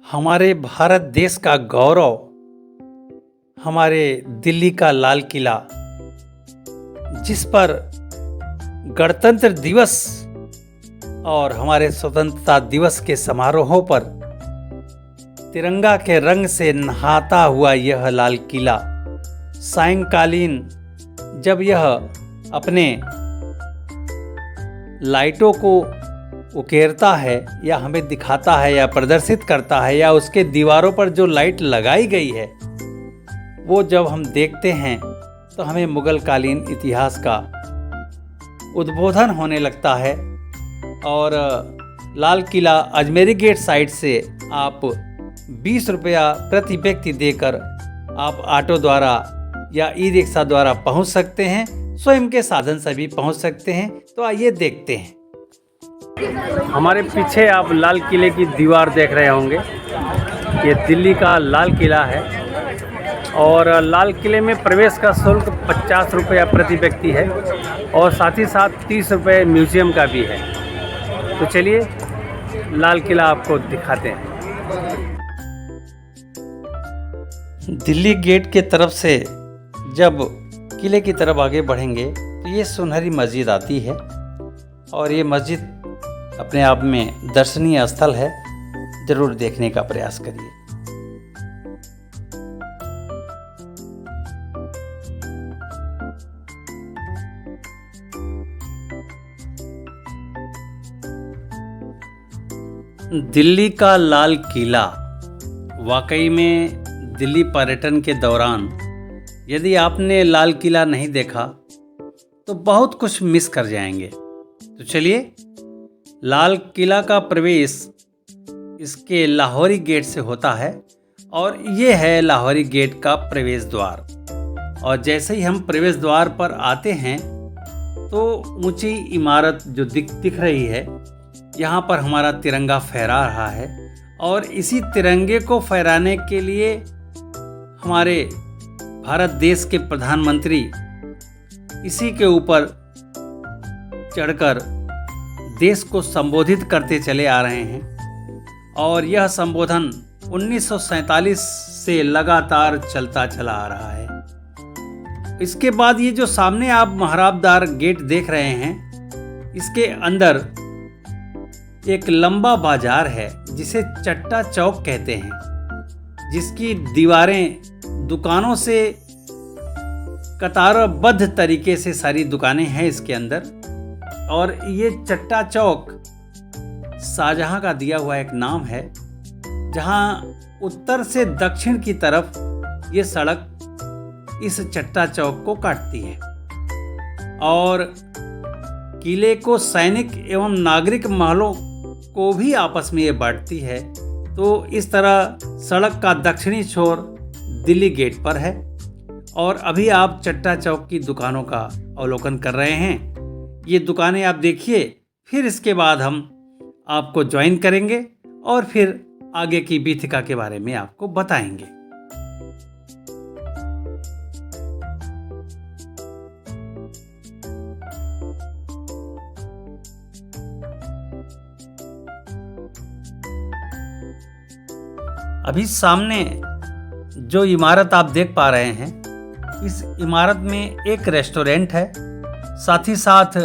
हमारे भारत देश का गौरव, हमारे दिल्ली का लाल किला, जिस पर गणतंत्र दिवस और हमारे स्वतंत्रता दिवस के समारोहों पर तिरंगा के रंग से नहाता हुआ यह लाल किला सायंकालीन जब यह अपने लाइटों को उकेरता है या हमें दिखाता है या प्रदर्शित करता है, या उसके दीवारों पर जो लाइट लगाई गई है वो जब हम देखते हैं तो हमें मुगल कालीन इतिहास का उद्बोधन होने लगता है। और लाल किला अजमेरी गेट साइड से आप 20 रुपया प्रति व्यक्ति देकर आप ऑटो द्वारा या ई रिक्शा द्वारा पहुंच सकते हैं, स्वयं के साधन से भी पहुंच सकते हैं। तो आइए देखते हैं। हमारे पीछे आप लाल किले की दीवार देख रहे होंगे, ये दिल्ली का लाल किला है और लाल किले में प्रवेश का शुल्क 50 रुपया प्रति व्यक्ति है और साथ ही साथ 30 रुपये म्यूजियम का भी है। तो चलिए लाल किला आपको दिखाते हैं। दिल्ली गेट के तरफ से जब किले की तरफ आगे बढ़ेंगे तो ये सुनहरी मस्जिद आती है और ये मस्जिद अपने आप में दर्शनीय स्थल है, जरूर देखने का प्रयास करिए। दिल्ली का लाल किला वाकई में दिल्ली पर्यटन के दौरान यदि आपने लाल किला नहीं देखा तो बहुत कुछ मिस कर जाएंगे। तो चलिए, लाल किला का प्रवेश इसके लाहौरी गेट से होता है और ये है लाहौरी गेट का प्रवेश द्वार। और जैसे ही हम प्रवेश द्वार पर आते हैं तो ऊंची इमारत जो दिख रही है, यहाँ पर हमारा तिरंगा फहरा रहा है और इसी तिरंगे को फहराने के लिए हमारे भारत देश के प्रधानमंत्री इसी के ऊपर चढ़कर देश को संबोधित करते चले आ रहे हैं और यह संबोधन 1947 से लगातार चलता चला आ रहा है। इसके बाद ये जो सामने आप महराबदार गेट देख रहे हैं, इसके अंदर एक लंबा बाजार है जिसे चट्टा चौक कहते हैं, जिसकी दीवारें दुकानों से कतारबद्ध तरीके से सारी दुकानें हैं इसके अंदर। और ये चट्टा चौक शाहजहां का दिया हुआ एक नाम है, जहां उत्तर से दक्षिण की तरफ ये सड़क इस चट्टा चौक को काटती है और किले को सैनिक एवं नागरिक महलों को भी आपस में ये बांटती है। तो इस तरह सड़क का दक्षिणी छोर दिल्ली गेट पर है और अभी आप चट्टा चौक की दुकानों का अवलोकन कर रहे हैं। ये दुकानें आप देखिए, फिर इसके बाद हम आपको ज्वाइन करेंगे और फिर आगे की बीथिका के बारे में आपको बताएंगे। अभी सामने जो इमारत आप देख पा रहे हैं, इस इमारत में एक रेस्टोरेंट है, साथ ही साथ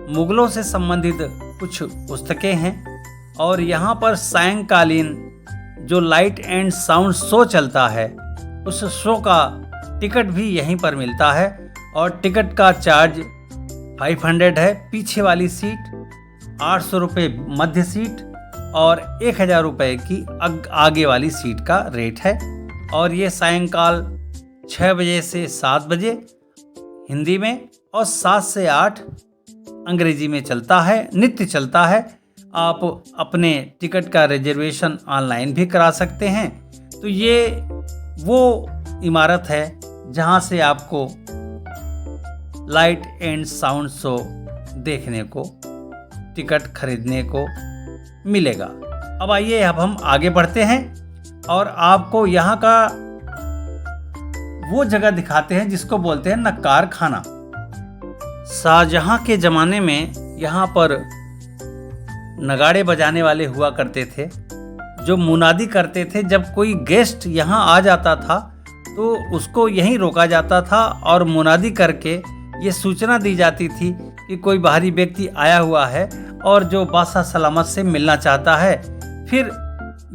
मुगलों से संबंधित कुछ पुस्तकें हैं और यहाँ पर सायंकालीन जो लाइट एंड साउंड शो चलता है, उस शो का टिकट भी यहीं पर मिलता है और टिकट का चार्ज 500 है पीछे वाली सीट, 800 रुपये मध्य सीट और 1000 रुपये की आगे वाली सीट का रेट है। और ये सायंकाल 6 बजे से 7 बजे हिंदी में और 7 से 8 अंग्रेजी में चलता है, नित्य चलता है। आप अपने टिकट का रिजर्वेशन ऑनलाइन भी करा सकते हैं। तो ये वो इमारत है जहां से आपको लाइट एंड साउंड शो देखने को, टिकट खरीदने को मिलेगा। अब आइए, अब हम आगे बढ़ते हैं और आपको यहाँ का वो जगह दिखाते हैं जिसको बोलते हैं नक्कार खाना। शाहजहां के ज़माने में यहाँ पर नगाड़े बजाने वाले हुआ करते थे, जो मुनादी करते थे। जब कोई गेस्ट यहाँ आ जाता था तो उसको यहीं रोका जाता था और मुनादी करके ये सूचना दी जाती थी कि कोई बाहरी व्यक्ति आया हुआ है और जो बादशाह सलामत से मिलना चाहता है। फिर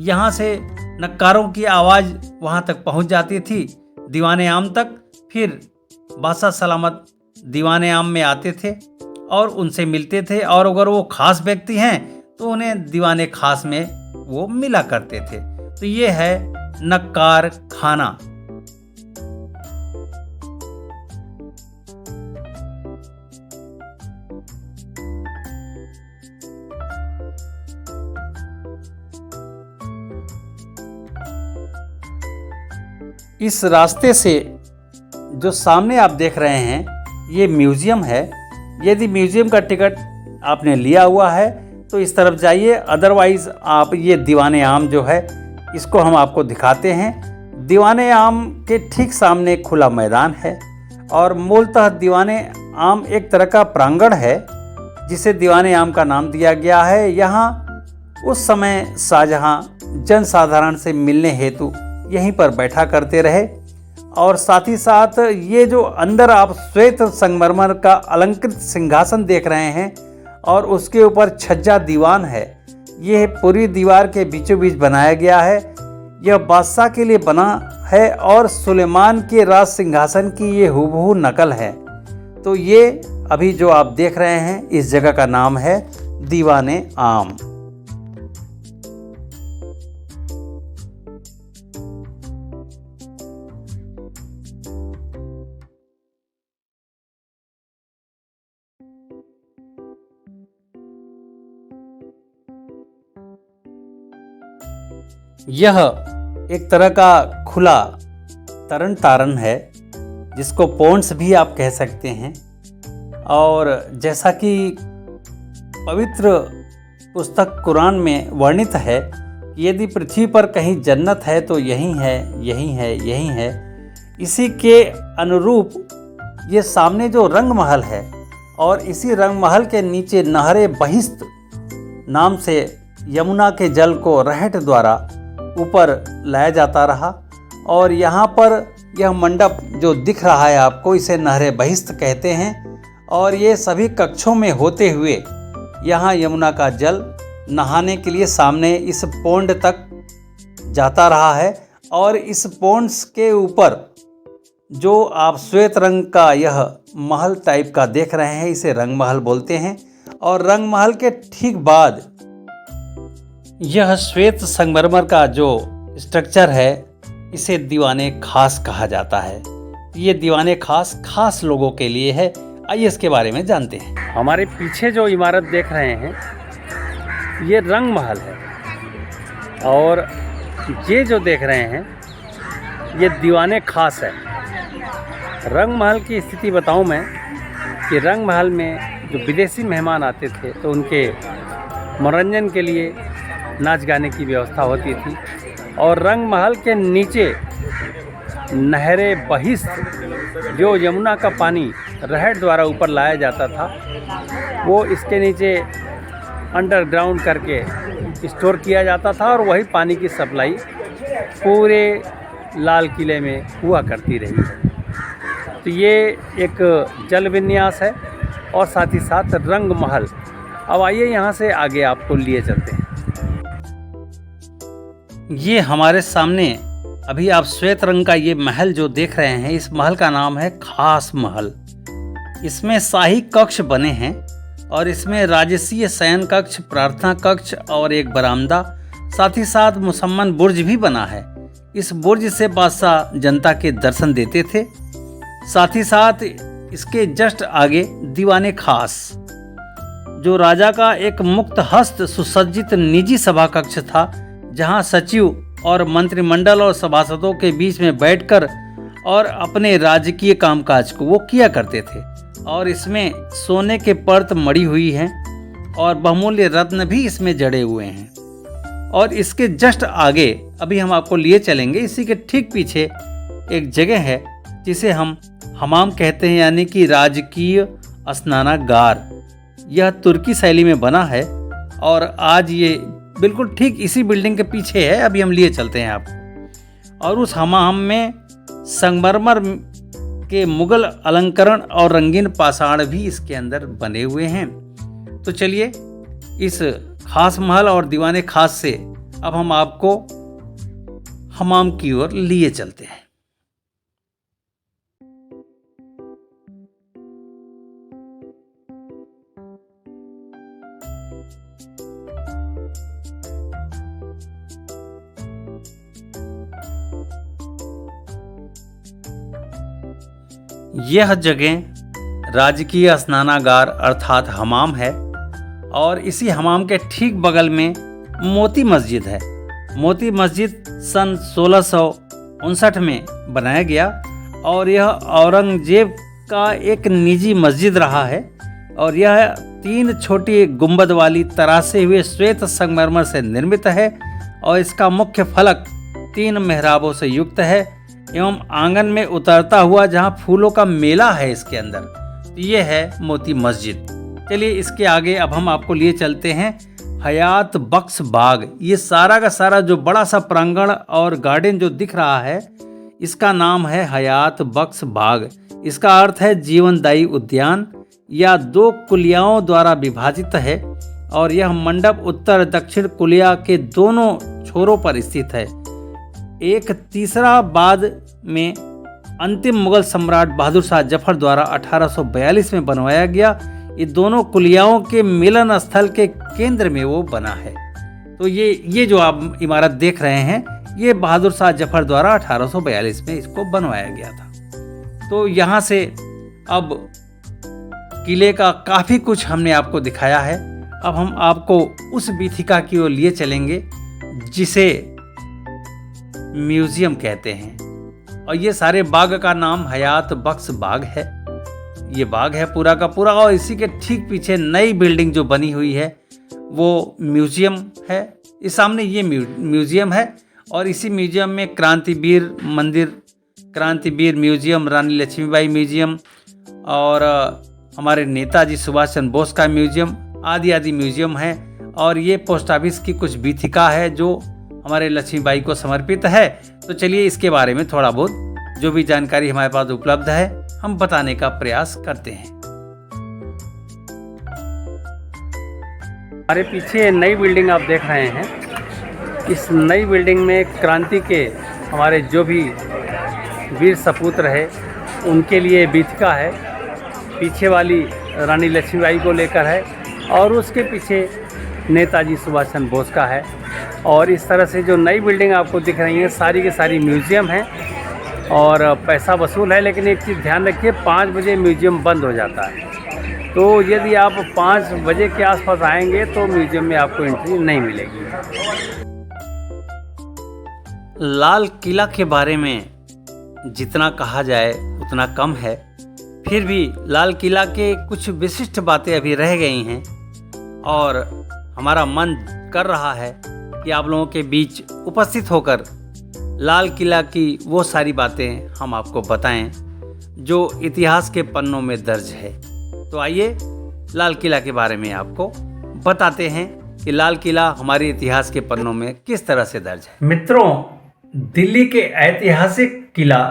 यहाँ से नक्कारों की आवाज़ वहाँ तक पहुँच जाती थी, दीवाने आम तक। फिर बादशाह सलामत दीवाने आम में आते थे और उनसे मिलते थे, और अगर वो खास व्यक्ति हैं तो उन्हें दीवाने खास में वो मिला करते थे। तो ये है नक्कार खाना। इस रास्ते से जो सामने आप देख रहे हैं ये म्यूज़ियम है। यदि म्यूज़ियम का टिकट आपने लिया हुआ है तो इस तरफ जाइए, अदरवाइज़ आप ये दीवाने आम जो है इसको हम आपको दिखाते हैं। दीवाने आम के ठीक सामने खुला मैदान है और मूलतः दीवाने आम एक तरह का प्रांगण है जिसे दीवाने आम का नाम दिया गया है। यहाँ उस समय शाहजहाँ जनसाधारण से मिलने हेतु यहीं पर बैठा करते रहे, और साथ ही साथ ये जो अंदर आप श्वेत संगमरमर का अलंकृत सिंहासन देख रहे हैं और उसके ऊपर छज्जा दीवान है, ये पूरी दीवार के बीचों बीच बनाया गया है। यह बादशाह के लिए बना है और सुलेमान के राज सिंहासन की ये हूबहू नकल है। तो ये अभी जो आप देख रहे हैं इस जगह का नाम है दीवाने आम। यह एक तरह का खुला तरन तारन है जिसको पोंड्स भी आप कह सकते हैं। और जैसा कि पवित्र पुस्तक कुरान में वर्णित है कि यदि पृथ्वी पर कहीं जन्नत है तो यहीं है, यहीं है, यहीं है। इसी के अनुरूप ये सामने जो रंग महल है और इसी रंग महल के नीचे नहरे बहिश्त नाम से यमुना के जल को रहट द्वारा ऊपर लाया जाता रहा, और यहाँ पर यह मंडप जो दिख रहा है आपको इसे नहरे बहिश्त कहते हैं। और ये सभी कक्षों में होते हुए यहाँ यमुना का जल नहाने के लिए सामने इस पोंड तक जाता रहा है। और इस पोंड्स के ऊपर जो आप श्वेत रंग का यह महल टाइप का देख रहे हैं इसे रंग महल बोलते हैं। और रंग महल के ठीक बाद यह श्वेत संगमरमर का जो स्ट्रक्चर है इसे दीवाने खास कहा जाता है। ये दीवाने खास लोगों के लिए है। आइए इसके बारे में जानते हैं। हमारे पीछे जो इमारत देख रहे हैं ये रंग महल है, और ये जो देख रहे हैं ये दीवाने खास है। रंग महल की स्थिति बताऊं मैं कि रंग महल में जो विदेशी मेहमान आते थे तो उनके मनोरंजन के लिए नाच गाने की व्यवस्था होती थी। और रंग महल के नीचे नहरे बहिश्त जो यमुना का पानी रहट द्वारा ऊपर लाया जाता था वो इसके नीचे अंडरग्राउंड करके स्टोर किया जाता था, और वही पानी की सप्लाई पूरे लाल किले में हुआ करती रही। तो ये एक जल विन्यास है और साथ ही साथ रंग महल। अब आइए यहाँ से आगे आपको लिए चलते हैं। ये हमारे सामने अभी आप श्वेत रंग का ये महल जो देख रहे हैं इस महल का नाम है खास महल। इसमें शाही कक्ष बने हैं और इसमें राजसीय शयन कक्ष, प्रार्थना कक्ष और एक बरामदा, साथ ही साथ मुसम्मन बुर्ज भी बना है। इस बुर्ज से बादशाह जनता के दर्शन देते थे। साथ ही साथ इसके जस्ट आगे दीवाने खास जो राजा का एक मुक्त हस्त सुसज्जित निजी सभा कक्ष था, जहां सचिव और मंत्रिमंडल और सभासदों के बीच में बैठकर और अपने राजकीय कामकाज को वो किया करते थे। और इसमें सोने के पर्त मड़ी हुई हैं और बहुमूल्य रत्न भी इसमें जड़े हुए हैं। और इसके जस्ट आगे अभी हम आपको लिए चलेंगे, इसी के ठीक पीछे एक जगह है जिसे हम हमाम कहते हैं, यानी कि राजकीय स्नानागार। यह तुर्की शैली में बना है और आज ये बिल्कुल ठीक इसी बिल्डिंग के पीछे है। अभी हम लिए चलते हैं आपको। और उस हमाम में संगमरमर के मुगल अलंकरण और रंगीन पाषाण भी इसके अंदर बने हुए हैं। तो चलिए इस खास महल और दीवाने खास से अब हम आपको हमाम की ओर लिए चलते हैं। यह जगह राजकीय स्नानागार अर्थात हमाम है और इसी हमाम के ठीक बगल में मोती मस्जिद है। मोती मस्जिद सन 1659 में बनाया गया और यह औरंगजेब का एक निजी मस्जिद रहा है। और यह 3 छोटी गुंबद वाली तरासे हुए श्वेत संगमरमर से निर्मित है और इसका मुख्य फलक 3 मेहराबों से युक्त है एवं आंगन में उतरता हुआ जहां फूलों का मेला है इसके अंदर। तो ये है मोती मस्जिद। चलिए इसके आगे अब हम आपको लिए चलते हैं हयात बख्श बाग। ये सारा का सारा जो बड़ा सा प्रांगण और गार्डन जो दिख रहा है इसका नाम है हयात बख्श बाग। इसका अर्थ है जीवनदायी उद्यान या 2 कुलियाओं द्वारा विभाजित है और यह मंडप उत्तर दक्षिण कुलिया के दोनों छोरों पर स्थित है। एक तीसरा बाद में अंतिम मुगल सम्राट बहादुर शाह जफर द्वारा 1842 में बनवाया गया। ये दोनों कुलियाओं के मिलन स्थल के केंद्र में वो बना है। तो ये जो आप इमारत देख रहे हैं ये बहादुर शाह जफर द्वारा 1842 में इसको बनवाया गया था। तो यहाँ से अब किले का काफ़ी कुछ हमने आपको दिखाया है। अब हम आपको उस बीथिका की ओर लिए चलेंगे जिसे म्यूजियम कहते हैं। और ये सारे बाग का नाम हयात बख्श बाग है। ये बाग है पूरा का पूरा और इसी के ठीक पीछे नई बिल्डिंग जो बनी हुई है वो म्यूजियम है। इस सामने ये म्यूजियम है और इसी म्यूजियम में क्रांतिवीर मंदिर, क्रांतिवीर म्यूजियम, रानी लक्ष्मीबाई म्यूजियम और हमारे नेताजी सुभाष चंद्र बोस का म्यूजियम आदि आदि म्यूजियम है। और ये पोस्ट ऑफिस की कुछ बीथिका है जो हमारे लक्ष्मीबाई को समर्पित है। तो चलिए इसके बारे में थोड़ा बहुत जो भी जानकारी हमारे पास उपलब्ध है हम बताने का प्रयास करते हैं। हमारे पीछे नई बिल्डिंग आप देख रहे हैं। इस नई बिल्डिंग में क्रांति के हमारे जो भी वीर सपूत रहे उनके लिए बीथिका है। पीछे वाली रानी लक्ष्मीबाई को लेकर है और उसके पीछे नेताजी सुभाष चंद्र बोस का है। और इस तरह से जो नई बिल्डिंग आपको दिख रही है सारी की सारी म्यूज़ियम है और पैसा वसूल है। लेकिन एक चीज़ ध्यान रखिए 5 बजे म्यूज़ियम बंद हो जाता है। तो यदि आप 5 बजे के आसपास आएंगे तो म्यूज़ियम में आपको एंट्री नहीं मिलेगी। लाल किला के बारे में जितना कहा जाए उतना कम है। फिर भी लाल किला के कुछ विशिष्ट बातें अभी रह गई हैं और हमारा मन कर रहा है कि आप लोगों के बीच उपस्थित होकर लाल किला की वो सारी बातें हम आपको बताएं जो इतिहास के पन्नों में दर्ज है। तो आइए लाल किला के बारे में आपको बताते हैं कि लाल किला हमारे इतिहास के पन्नों में किस तरह से दर्ज है। मित्रों, दिल्ली के ऐतिहासिक किला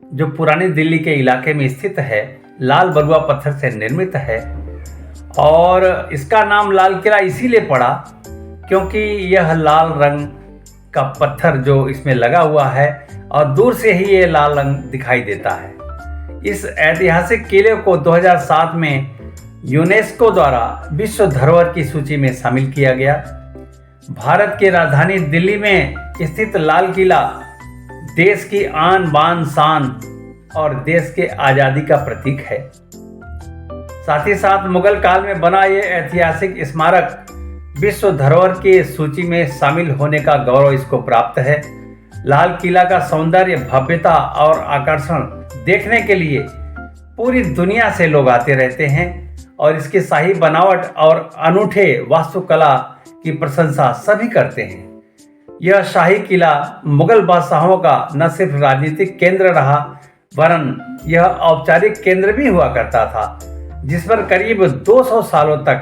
जो पुरानी दिल्ली के इलाके में स्थित है लाल बलुआ पत्थर से निर्मित है और इसका नाम लाल किला इसीलिए पड़ा क्योंकि यह लाल रंग का पत्थर जो इसमें लगा हुआ है और दूर से ही ये लाल रंग दिखाई देता है। इस ऐतिहासिक किले को 2007 में यूनेस्को द्वारा विश्व धरोहर की सूची में शामिल किया गया। भारत की राजधानी दिल्ली में स्थित लाल किला देश की आन बान शान और देश के आज़ादी का प्रतीक है। साथ ही साथ मुगल काल में बना ये ऐतिहासिक स्मारक विश्व धरोहर की सूची में शामिल होने का गौरव इसको प्राप्त है। लाल किला का सौंदर्य, भव्यता और आकर्षण देखने के लिए पूरी दुनिया से लोग आते रहते हैं और इसकी शाही बनावट और अनूठे वास्तुकला की प्रशंसा सभी करते हैं। यह शाही किला मुगल बादशाहों का न सिर्फ राजनीतिक केंद्र रहा वरन यह औपचारिक केंद्र भी हुआ करता था जिस पर करीब 200 सालों तक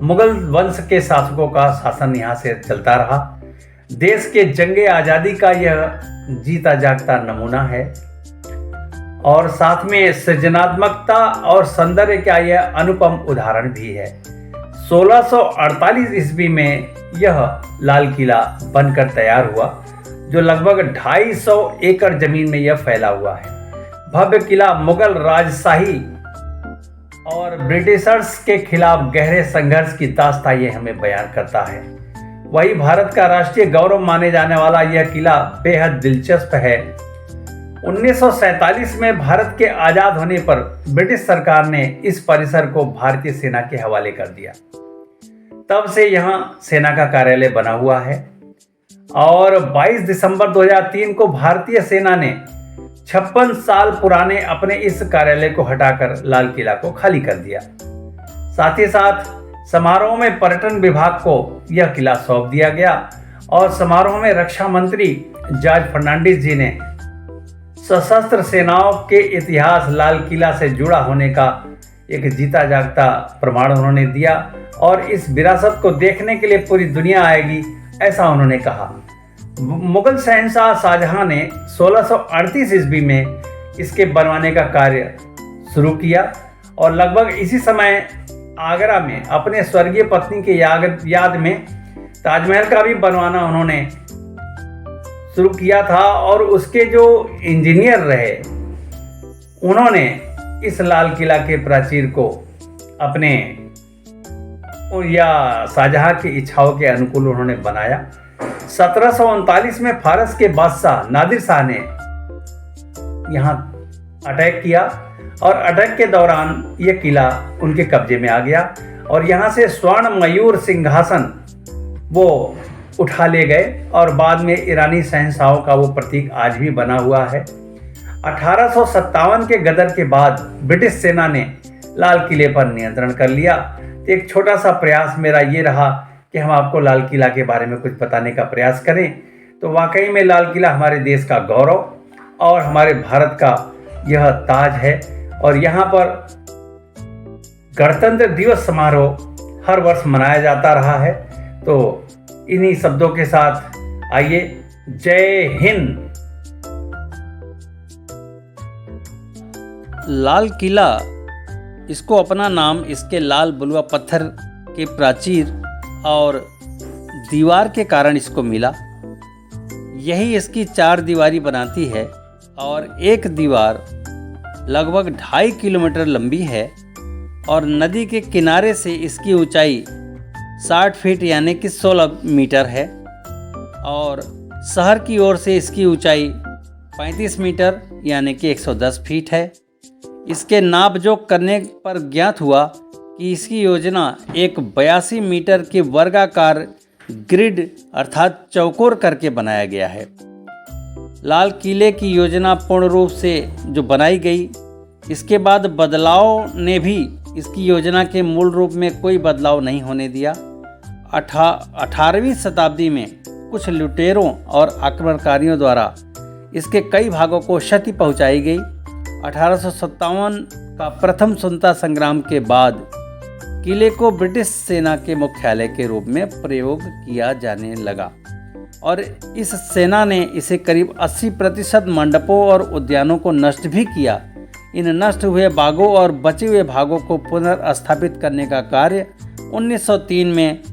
मुगल वंश के शासकों का शासन यहाँ से चलता रहा। देश के जंगे आज़ादी का यह जीता जागता नमूना है और साथ में सृजनात्मकता और सौंदर्य का यह अनुपम उदाहरण भी है। 1648 ईस्वी में यह लाल किला बनकर तैयार हुआ, जो लगभग 250 एकड़ जमीन में यह फैला हुआ है। भव्य किला मुगल राजशाही और ब्रिटिशर्स के खिलाफ गहरे संघर्ष की दास्तां ये हमें बयान करता है। वही भारत का राष्ट्रीय गौरव माने जाने वाला यह किला बेहद दिलचस्प है। 1947 में भारत के आज़ाद होने पर ब्रिटिश सरकार ने इस परिसर को भारतीय सेना के हवाले कर दिया। तब से यहाँ सेना का कार्यालय बना हुआ है और 22 दिसंबर 2003 को भारतीय सेना ने 56 साल पुराने अपने इस कार्यालय को हटाकर लाल किला को खाली कर दिया। साथ ही साथ समारोह में पर्यटन विभाग को यह किला सौंप दिया गया और समारोह में रक्षा मंत्री जॉर्ज फर्नांडिस जी ने सशस्त्र सेनाओं के इतिहास लाल किला से जुड़ा होने का एक जीता जागता प्रमाण उन्होंने दिया और इस विरासत को देखने के लिए पूरी दुनिया आएगी, ऐसा उन्होंने कहा। मुगल शहंशाह शाहजहां ने 1638 ईस्वी में इसके बनवाने का कार्य शुरू किया और लगभग इसी समय आगरा में अपने स्वर्गीय पत्नी के याद में ताजमहल का भी बनवाना उन्होंने शुरू किया था और उसके जो इंजीनियर रहे उन्होंने इस लाल किला के प्राचीर को अपने या शाहजहां की इच्छाओं के अनुकूल उन्होंने बनाया। 1739 में फारस के बादशाह नादिर शाह ने यहाँ अटैक किया और अटैक के दौरान यह किला उनके कब्जे में आ गया और यहाँ से स्वर्ण मयूर सिंहासन वो उठा ले गए और बाद में ईरानी शहंशाहों का वो प्रतीक आज भी बना हुआ है। 1857 के गदर के बाद ब्रिटिश सेना ने लाल किले पर नियंत्रण कर लिया। तो एक छोटा सा प्रयास मेरा ये रहा कि हम आपको लाल किला के बारे में कुछ बताने का प्रयास करें। तो वाकई में लाल किला हमारे देश का गौरव और हमारे भारत का यह ताज है और यहाँ पर गणतंत्र दिवस समारोह हर वर्ष मनाया जाता रहा है। तो इन्हीं शब्दों के साथ आइए, जय हिंद। लाल किला, इसको अपना नाम इसके लाल बलुआ पत्थर के प्राचीर और दीवार के कारण इसको मिला। यही इसकी 4 दीवारी बनाती है और एक दीवार लगभग 2.5 किलोमीटर लंबी है और नदी के किनारे से इसकी ऊंचाई 60 फीट यानी कि 16 मीटर है और शहर की ओर से इसकी ऊंचाई 35 मीटर यानी कि 110 फीट है। इसके नापजोख करने पर ज्ञात हुआ कि इसकी योजना एक 82 मीटर के वर्गाकार ग्रिड अर्थात चौकोर करके बनाया गया है। लाल किले की योजना पूर्ण रूप से जो बनाई गई, इसके बाद बदलाव ने भी इसकी योजना के मूल रूप में कोई बदलाव नहीं होने दिया। 18वीं शताब्दी में कुछ लुटेरों और आक्रमणकारियों द्वारा इसके कई भागों को क्षति पहुंचाई गई। 1857 का प्रथम स्वतंत्रता संग्राम के बाद किले को ब्रिटिश सेना के मुख्यालय के रूप में प्रयोग किया जाने लगा और इस सेना ने इसे करीब 80% मंडपों और उद्यानों को नष्ट भी किया। इन नष्ट हुए बागों और बचे हुए भागों को पुनर्स्थापित करने का कार्य 1903 में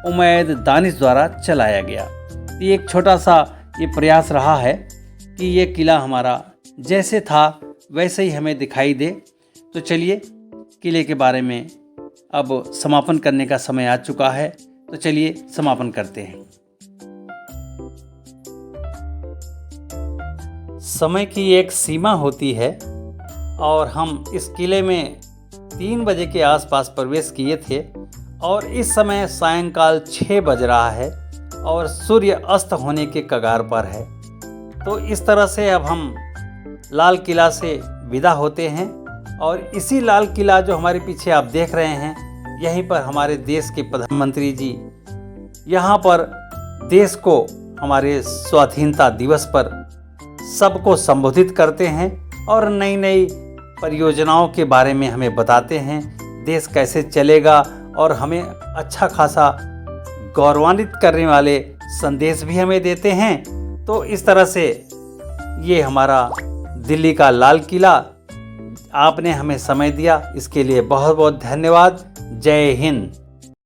उमैद दानिश द्वारा चलाया गया। ये एक छोटा सा ये प्रयास रहा है कि ये किला हमारा जैसे था वैसे ही हमें दिखाई दे। तो चलिए, किले के बारे में अब समापन करने का समय आ चुका है, तो चलिए समापन करते हैं। समय की एक सीमा होती है और हम इस किले में 3 बजे के आसपास प्रवेश किए थे और इस समय सायंकाल 6 बज रहा है और सूर्य अस्त होने के कगार पर है। तो इस तरह से अब हम लाल किला से विदा होते हैं और इसी लाल किला जो हमारे पीछे आप देख रहे हैं, यहीं पर हमारे देश के प्रधानमंत्री जी यहाँ पर देश को हमारे स्वाधीनता दिवस पर सबको संबोधित करते हैं और नई नई परियोजनाओं के बारे में हमें बताते हैं, देश कैसे चलेगा और हमें अच्छा खासा गौरवान्वित करने वाले संदेश भी हमें देते हैं। तो इस तरह से ये हमारा दिल्ली का लाल किला, आपने हमें समय दिया, इसके लिए बहुत बहुत धन्यवाद। जय हिंद।